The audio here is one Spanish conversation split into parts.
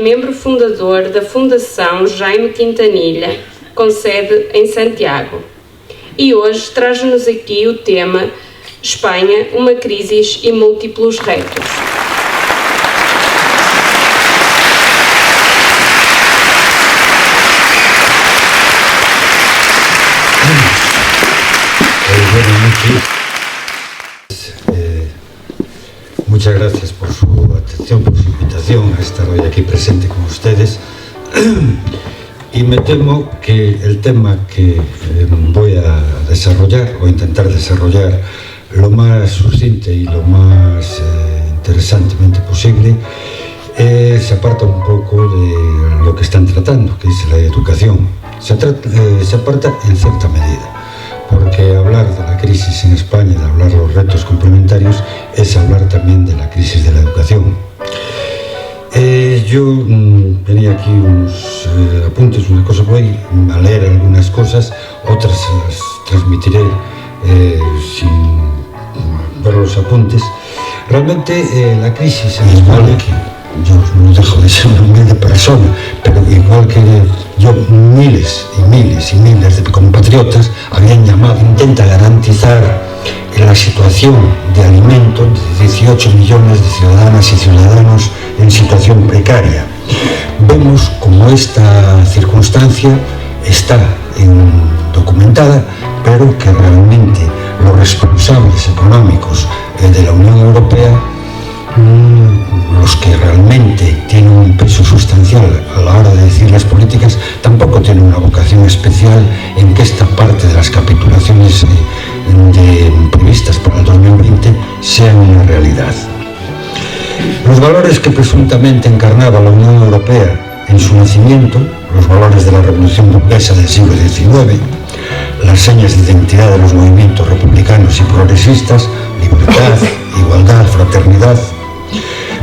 membro fundador da Fundação Jaime Quintanilha, com sede em Santiago. E hoje traz-nos aqui o tema Espanha, uma crise e múltiplos retos. Muchas gracias por su atención, por su invitación a estar hoy aquí presente con ustedes. Y me temo que el tema que voy a desarrollar o intentar desarrollar lo más sucinto y lo más interesantemente posible se aparta un poco de lo que están tratando, que es la educación. Se aparta en cierta medida, porque hablar de la crisis en España, de hablar de los retos complementarios, es hablar también de la crisis de la educación. Yo tenía aquí unos apuntes, una cosa, voy a leer algunas cosas, otras las transmitiré sin ver los apuntes. Realmente la crisis en España, que yo no dejo de ser una humilde persona, pero igual que yo, miles y miles y miles de compatriotas habían llamado, intenta garantizar la situación de alimento de 18 millones de ciudadanas y ciudadanos en situación precaria. Vemos como esta circunstancia está documentada, pero que realmente los responsables económicos de la Unión Europea, los que realmente tienen un peso sustancial a la hora de decir las políticas, tampoco tienen una vocación especial en que esta parte de las capitulaciones previstas para el 2020 sean una realidad. Los valores que presuntamente encarnaba la Unión Europea en su nacimiento, los valores de la Revolución Burguesa del siglo XIX, las señas de identidad de los movimientos republicanos y progresistas, libertad, igualdad, fraternidad,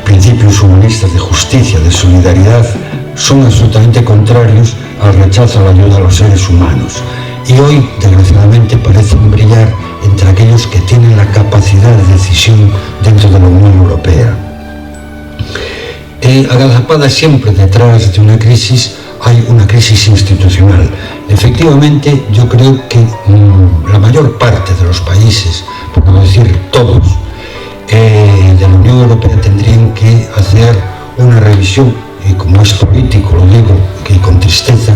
principios humanistas de justicia, de solidaridad, son absolutamente contrarios al rechazo a la ayuda a los seres humanos. Y hoy, desgraciadamente, parecen brillar entre aquellos que tienen la capacidad de decisión dentro de la Unión Europea. Agazapada siempre detrás de una crisis hay una crisis institucional. Efectivamente, yo creo que la mayor parte de los países, por no decir todos, de la Unión Europea tendrían que hacer una revisión, y como es político lo digo, y con tristeza,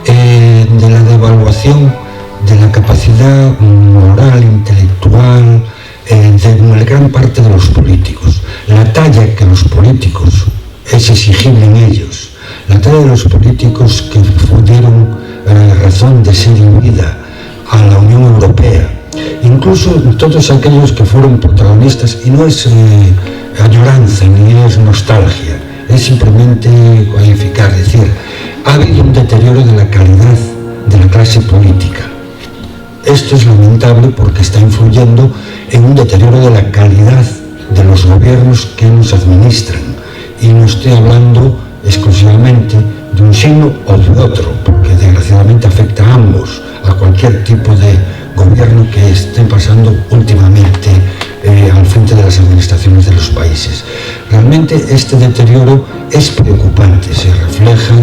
de la devaluación de la capacidad moral, intelectual, de gran parte de los políticos. La talla que los políticos, es exigible en ellos, la talla de los políticos que dieron razón de ser y vida a la Unión Europea, incluso todos aquellos que fueron protagonistas, y no es añoranza ni es nostalgia, es simplemente cualificar, decir, ha habido un deterioro de la calidad de la clase política. Esto es lamentable porque está influyendo en un deterioro de la calidad de los gobiernos que nos administran. Y no estoy hablando exclusivamente de un signo o de otro, porque desgraciadamente afecta a ambos, a cualquier tipo de gobierno que esté pasando últimamente al frente de las administraciones de los países. Realmente este deterioro es preocupante, se refleja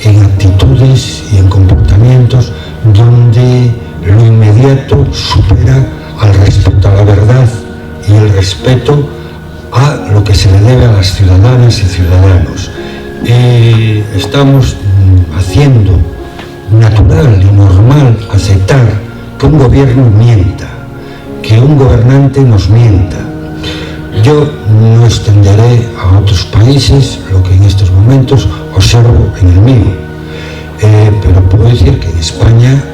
en actitudes y en comportamientos donde lo inmediato supera al respeto a la verdad y el respeto a lo que se le debe a las ciudadanas y ciudadanos. Estamos haciendo natural y normal aceptar que un gobierno mienta, que un gobernante nos mienta. Yo no extenderé a otros países lo que en estos momentos observo en el mío, pero puedo decir que en España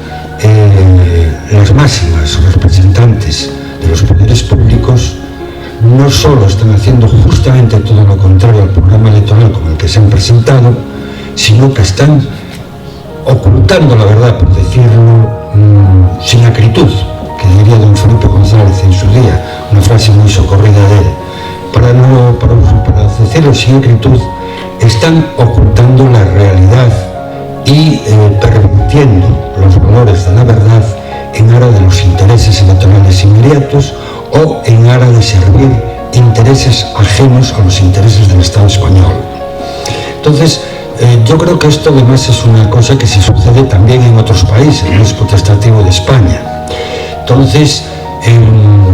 las máximas representantes de los poderes públicos no solo están haciendo justamente todo lo contrario al programa electoral con el que se han presentado, sino que están ocultando la verdad, por decirlo sin acritud, que diría don Felipe González en su día, una frase muy socorrida de él. Para decirlo sin acritud, están ocultando la realidad y pervirtiendo los valores de la verdad en aras de los intereses electorales inmediatos o en aras de servir intereses ajenos a los intereses del Estado español. Entonces, yo creo que esto además es una cosa que se sucede también en otros países, no es potestativo de España. Entonces,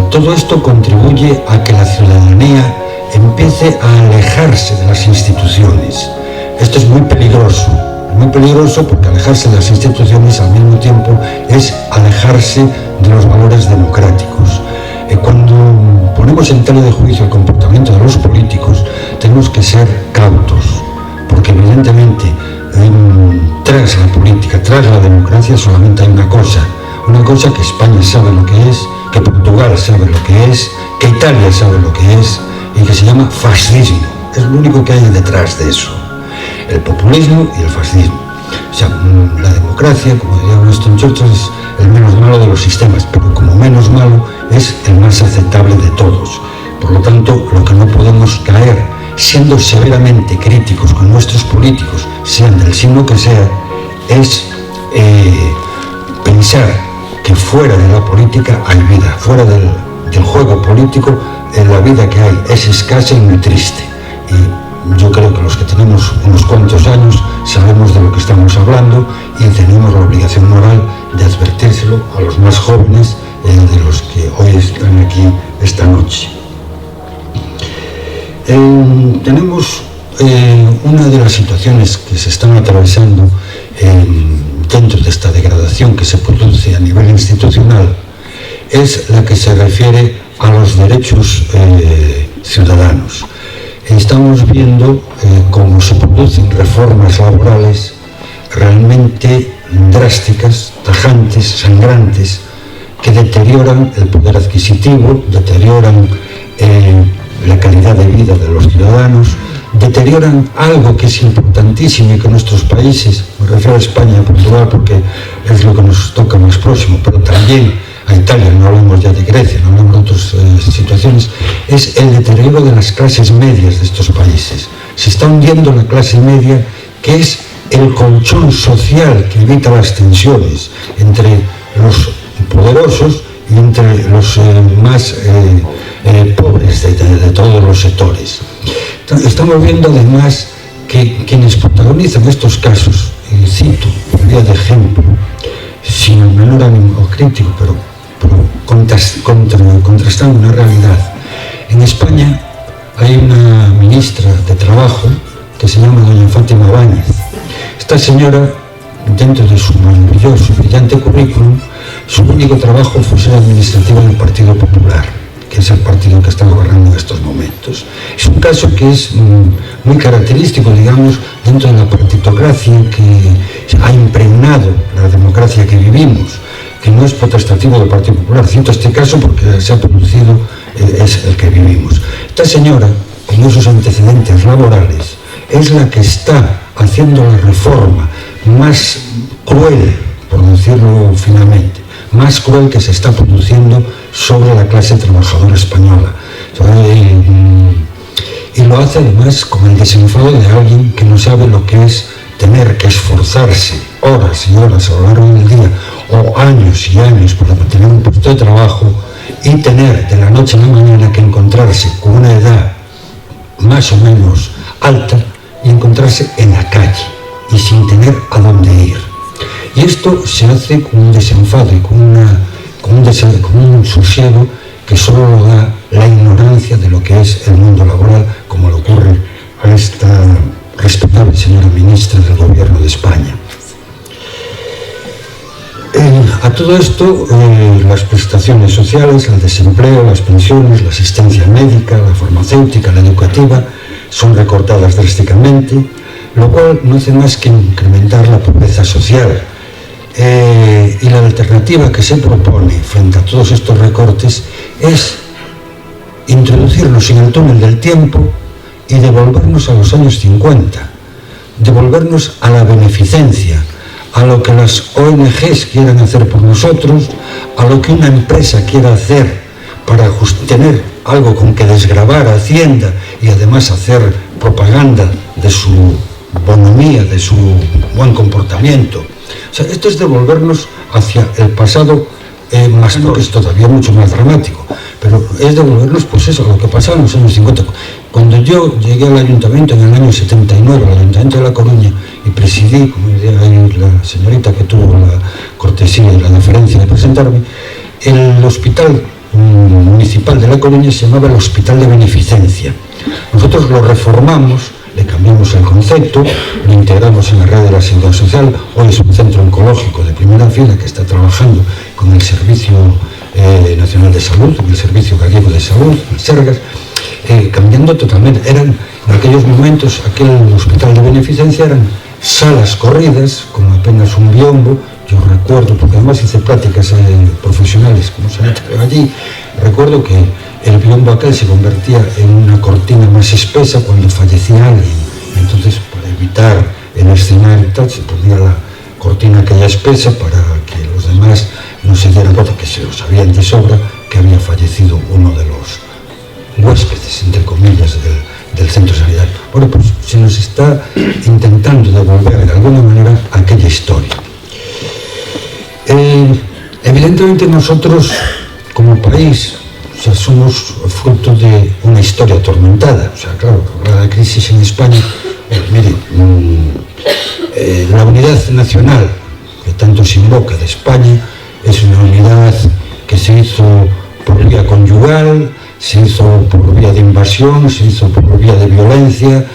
todo esto contribuye a que la ciudadanía empiece a alejarse de las instituciones. Esto es muy peligroso porque alejarse de las instituciones al mismo tiempo es alejarse de los valores democráticos. Cuando ponemos en tela de juicio el comportamiento de los políticos, tenemos que ser cautos, porque evidentemente tras la política, tras la democracia, solamente hay una cosa que España sabe lo que es, que Portugal sabe lo que es, que Italia sabe lo que es, y que se llama fascismo. Es lo único que hay detrás de eso: el populismo y el fascismo. O sea, la democracia, como diría Winston Churchill, es el menos malo de los sistemas, pero como menos malo es el más aceptable de todos. Por lo tanto, lo que no podemos caer, siendo severamente críticos con nuestros políticos, sean del signo que sea, es pensar que fuera de la política hay vida, fuera del juego político la vida que hay es escasa y muy triste. Y yo creo que los que tenemos unos cuantos años sabemos de lo que estamos hablando y tenemos la obligación moral de advertírselo a los más jóvenes de los que hoy están aquí esta noche. Tenemos una de las situaciones que se están atravesando dentro de esta degradación que se produce a nivel institucional, es la que se refiere a los derechos ciudadanos. Estamos viendo cómo se producen reformas laborales realmente drásticas, tajantes, sangrantes, que deterioran el poder adquisitivo, deterioran la calidad de vida de los ciudadanos, deterioran algo que es importantísimo y que nuestros países, me refiero a España y a Portugal porque es lo que nos toca más próximo, pero también a Italia, no hablamos ya de Grecia, no hablamos de otras situaciones, es el deterioro de las clases medias de estos países. Se está hundiendo la clase media, que es el colchón social que evita las tensiones entre los poderosos y entre los más pobres de todos los sectores. Estamos viendo además que quienes protagonizan estos casos, y cito por vía de ejemplo, sin el menor ánimo crítico, pero contrastando una realidad. En España hay una ministra de Trabajo que se llama doña Fátima Báñez. Esta señora, dentro de su maravilloso, brillante currículum, su único trabajo fue ser administrativa del Partido Popular, que es el partido que está gobernando en estos momentos. Es un caso que es muy característico, digamos, dentro de la partitocracia que ha impregnado la democracia que vivimos, que no es potestativo del Partido Popular. Cito este caso porque se ha producido, es el que vivimos. Esta señora, con esos antecedentes laborales, es la que está haciendo la reforma más cruel, por decirlo finamente, más cruel que se está produciendo sobre la clase trabajadora española. Y lo hace además con el desenfado de alguien que no sabe lo que es tener que esforzarse horas y horas a lo largo del día o años y años para mantener un puesto de trabajo y tener de la noche a la mañana que encontrarse con una edad más o menos alta y encontrarse en la calle y sin tener a dónde ir. Y esto se hace con un desenfado y con un sosiego que solo lo da la ignorancia de lo que es el mundo laboral, como le ocurre a esta respetable señora ministra del Gobierno de España. A todo esto, las prestaciones sociales, el desempleo, las pensiones, la asistencia médica, la farmacéutica, la educativa, son recortadas drásticamente, lo cual no hace más que incrementar la pobreza social. Y la alternativa que se propone frente a todos estos recortes es introducirnos en el túnel del tiempo y devolvernos a los años 50, devolvernos a la beneficencia, a lo que las ONGs quieran hacer por nosotros, a lo que una empresa quiera hacer para tener algo con que desgravar a Hacienda y además hacer propaganda de su bonomía, de su buen comportamiento. O sea, esto es devolvernos hacia el pasado que es todavía mucho más dramático, pero es devolvernos, pues eso, lo que pasaba en los años 50, Cuando yo llegué al ayuntamiento en el año 79, al ayuntamiento de La Coruña, y presidí, como decía ahí la señorita que tuvo la cortesía y la deferencia de presentarme, el hospital municipal de La Coruña se llamaba el Hospital de Beneficencia. Nosotros lo reformamos, le cambiamos el concepto, lo integramos en la red de la Seguridad Social. Hoy es un centro oncológico de primera fila que está trabajando con el Servicio Nacional de Salud, el Servicio Gallego de Salud, las Sergas, cambiando totalmente. Eran, en aquellos momentos, aquel hospital de beneficencia eran salas corridas, con apenas un biombo. Yo recuerdo, porque además hice prácticas profesionales como sanitario allí, recuerdo que el biombo aquel se convertía en una cortina más espesa cuando fallecía alguien. Entonces, para evitar el escenario y tal, se ponía la cortina aquella espesa para que los demás no se dieran cuenta, que se lo sabían de sobra, que había fallecido uno de los huéspedes, entre comillas, del centro sanitario. Bueno, pues se nos está intentando devolver de alguna manera aquella historia. Evidentemente nosotros, como país, o sea, somos fruto de una historia atormentada. O sea, claro, la crisis en España, mire, la unidad nacional que tanto se invoca de España es una unidad que se hizo por vía conyugal, se hizo por vía de invasión, se hizo por vía de violencia,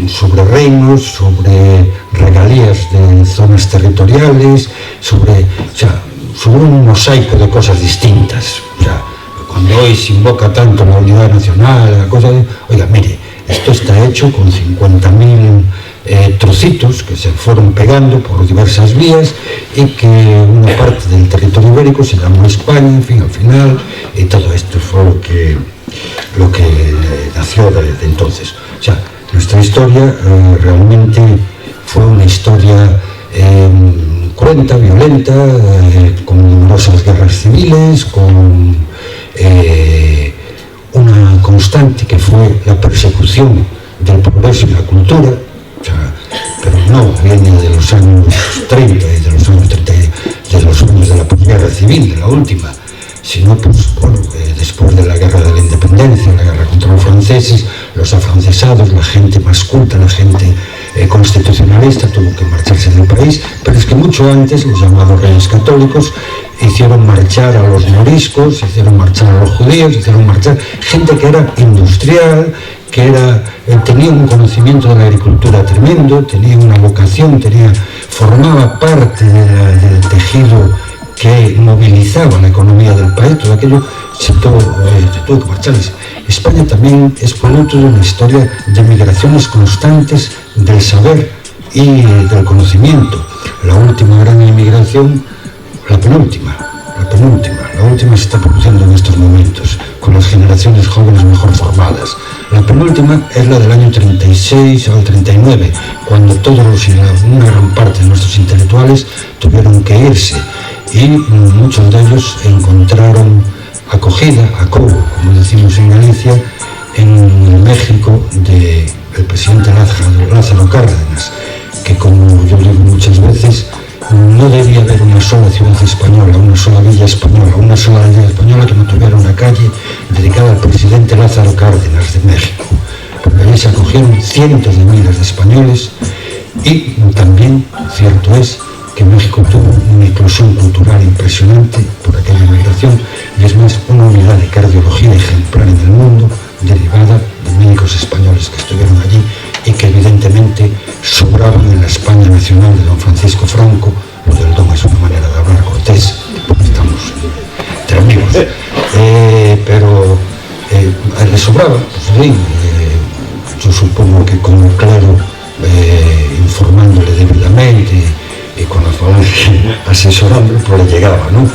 sobre reinos, sobre regalías de zonas territoriales, sobre un mosaico de cosas distintas. O sea, cuando hoy se invoca tanto la unidad nacional, la cosa de, oiga, mire, esto está hecho con 50.000 trocitos que se fueron pegando por diversas vías y que una parte del territorio ibérico se llamó España, en fin, al final, y todo esto fue lo que nació de entonces. O sea, nuestra historia realmente fue una historia cruenta, violenta, con numerosas guerras civiles, con una constante que fue la persecución del progreso y la cultura. O sea, pero no viene de los años 30 y de los años 30, de los años de la posguerra civil, de la última, sino pues, bueno, después de la guerra de la independencia, la guerra contra los franceses, los afrancesados, la gente más culta, la gente constitucionalista tuvo que marcharse del país, pero es que mucho antes los llamados reyes católicos hicieron marchar a los moriscos, hicieron marchar a los judíos, hicieron marchar gente que era industrial, que tenía un conocimiento de la agricultura tremendo, tenía una vocación, formaba parte del tejido que movilizaba la economía del país. Todo aquello se tuvo que marchar. España también es producto de una historia de migraciones constantes del saber y del conocimiento. La última gran inmigración, la penúltima se está produciendo en estos momentos, con las generaciones jóvenes mejor formadas. La penúltima es la del año 36 al 39, cuando todos una gran parte de nuestros intelectuales tuvieron que irse, y muchos de ellos encontraron acogida, acogo, como decimos en Galicia, en el México del presidente Lázaro Cárdenas, que, como yo digo muchas veces, no debía haber una sola ciudad española, una sola villa española, una sola aldea española que no tuviera una calle dedicada al presidente Lázaro Cárdenas de México, porque allí se acogieron cientos de miles de españoles. Y también cierto es que México tuvo una inclusión cultural impresionante por aquella inmigración, y es más, una unidad de cardiología ejemplar en el mundo, derivada de médicos españoles que estuvieron allí y que evidentemente sobraban en la España nacional de don Francisco Franco. Lo del don es una manera de hablar cortés, porque estamos entre amigos, pero le sobraba, pues bien, yo supongo que con un claro, informándole debidamente y con la falange asesorándole, pues le llegaba, ¿no?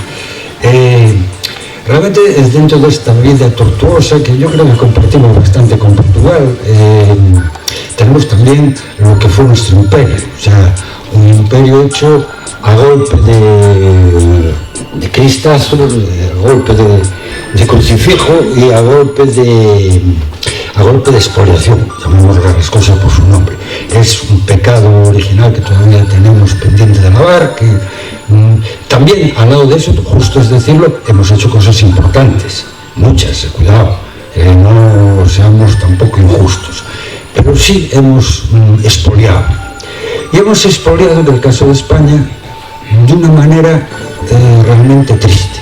Realmente es dentro de esta vida tortuosa que yo creo que compartimos bastante con Portugal. Tenemos también lo que fue nuestro imperio, o sea, un imperio hecho a golpe de cristazos, a golpe de crucifijo y a golpe de expoliación, llamemos las cosas por su nombre. Es un pecado original que todavía tenemos pendiente de lavar, que también al lado de eso, justo es decirlo, hemos hecho cosas importantes, muchas, cuidado. no seamos tampoco injustos, pero sí hemos expoliado. Y hemos expoliado, en el caso de España, de una manera realmente triste,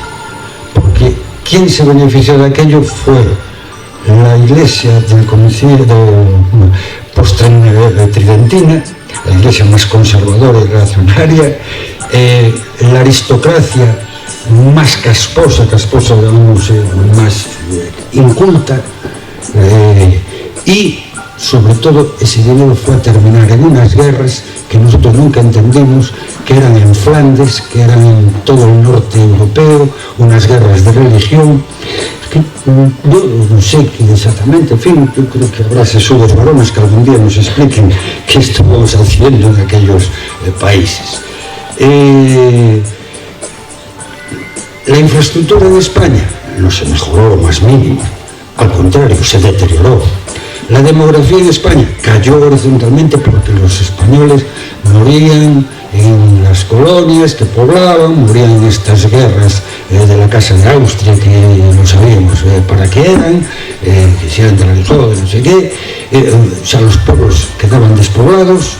porque quien se benefició de aquello fue la Iglesia del Concilio post-tridentina, la Iglesia más conservadora y reaccionaria, la aristocracia más casposa, digamos, más inculta, y sobre todo ese dinero fue a terminar en unas guerras que nosotros nunca entendimos, que eran en Flandes, que eran en todo el norte europeo, unas guerras de religión. Yo no sé exactamente, en fin, yo creo que habrá sesudos varones que algún día nos expliquen qué estamos haciendo en aquellos países. La infraestructura en España no se mejoró lo más mínimo, al contrario, se deterioró. La demografía en España cayó horizontalmente porque los españoles morían en las colonias que poblaban, morían en estas guerras de la Casa de Austria, que no sabíamos para qué eran, que si eran de la religión, de no sé qué, o sea, los pueblos quedaban despoblados,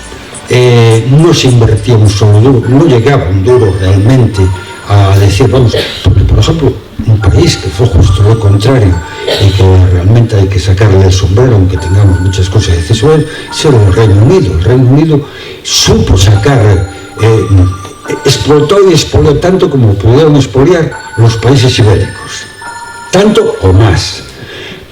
no se invertía un solo duro, no llegaba un duro realmente a decir, vamos, porque por ejemplo, un país que fue justo lo contrario y que realmente hay que sacarle el sombrero, aunque tengamos muchas cosas que decir sobre él, es el Reino Unido. El Reino Unido supo sacar, explotó y expolió tanto como pudieron expoliar los países ibéricos, tanto o más.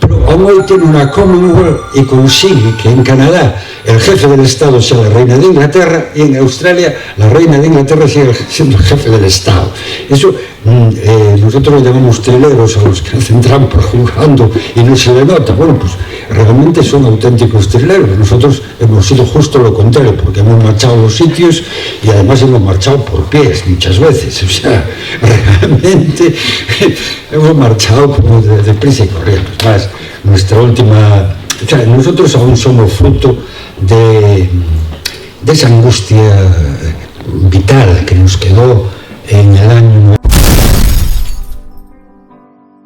Pero aún hoy tiene una Commonwealth y consigue que en Canadá el jefe del Estado sea la reina de Inglaterra y en Australia la reina de Inglaterra sigue siendo el jefe del Estado. Eso nosotros lo llamamos trileros a los que hacen trampa jugando y no se le nota. Bueno, pues realmente son auténticos trileros. Nosotros hemos sido justo lo contrario, porque hemos marchado a los sitios y además hemos marchado por pies muchas veces. O sea, realmente hemos marchado como de prisa y corriendo. Más, nuestra última... O sea, nosotros aún somos fruto de esa angustia vital que nos quedó en el año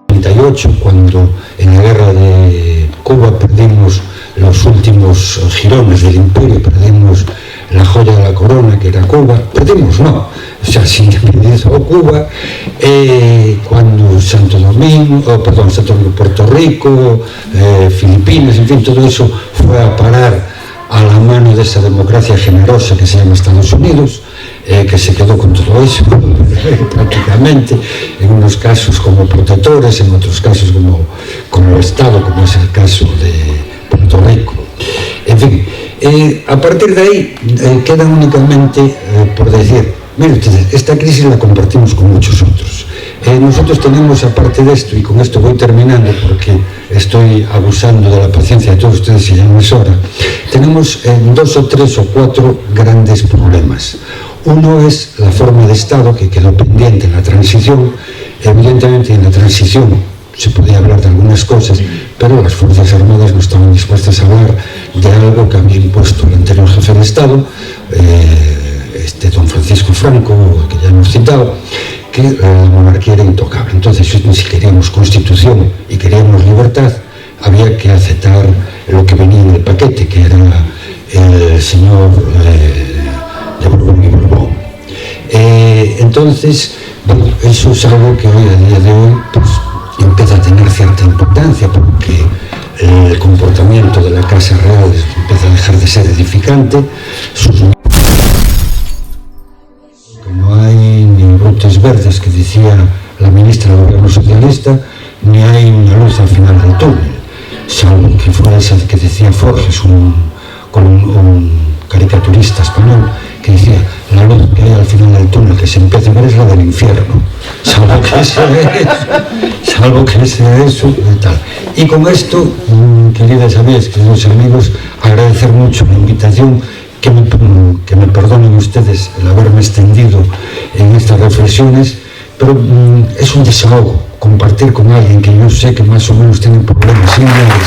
98, cuando en la guerra de Cuba perdimos los últimos jirones del imperio, perdimos la joya de la corona que era Cuba, perdimos no, o sea, se independizó Cuba, cuando Santo Domingo, Puerto Rico, Filipinas, en fin, todo eso fue a parar a la mano de esa democracia generosa que se llama Estados Unidos, que se quedó con todo eso prácticamente, en unos casos como protectores, en otros casos como Estado, como es el caso de Puerto Rico. En fin, a partir de ahí quedan únicamente por decir, miren ustedes, esta crisis la compartimos con muchos otros. Nosotros tenemos, aparte de esto, y con esto voy terminando porque estoy abusando de la paciencia de todos ustedes y ya no es hora, tenemos 2 o 3 o 4 grandes problemas. Uno es la forma de Estado que quedó pendiente en la transición. Evidentemente en la transición se podía hablar de algunas cosas, pero las Fuerzas Armadas no estaban dispuestas a hablar de algo que había impuesto el anterior jefe de Estado, don Francisco Franco, que ya hemos citado, que la monarquía era intocable. Entonces, si queríamos constitución y queríamos libertad, había que aceptar lo que venía en el paquete, que era el señor de Borbón y Borbón. Entonces, bueno, eso es algo que hoy, a día de hoy, pues, empieza a tener cierta importancia, porque el comportamiento de la Casa Real empieza a dejar de ser edificante. No hay ni brotes verdes, que decía la ministra del Gobierno Socialista, ni hay una luz al final del túnel, salvo que fuera esa que decía Forges, un caricaturista español, que decía, la luz que hay al final del túnel que se empieza a ver es la del infierno, salvo que sea eso y tal. Y con esto, queridas amigas, queridos amigos, agradecer mucho la invitación, que me perdonen ustedes el haberme extendido en estas reflexiones, pero es un desahogo compartir con alguien que yo sé que más o menos tiene problemas similares.